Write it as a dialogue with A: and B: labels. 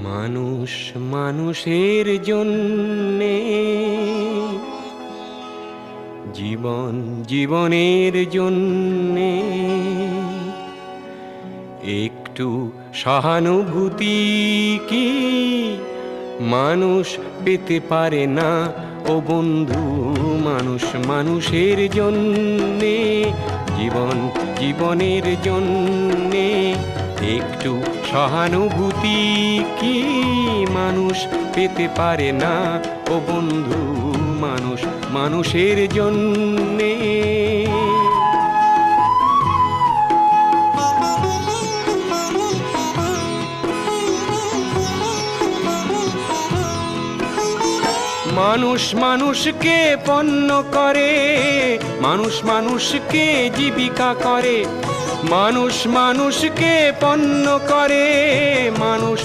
A: মানুষ মানুষের জন্যে, জীবন জীবনের জন্যে একটু সহানুভূতি কি মানুষ পেতে পারে না? ও বন্ধু, মানুষ মানুষের জন্যে, জীবন জীবনের জন্যে একটু সহানুভূতি কি মানুষ পেতে পারে না? ও বন্ধু, মানুষ মানুষের জন্যে। মানুষ মানুষকে পণ্য করে, মানুষ মানুষকে জীবিকা করে, মানুষ মানুষকে পণ্য করে, মানুষ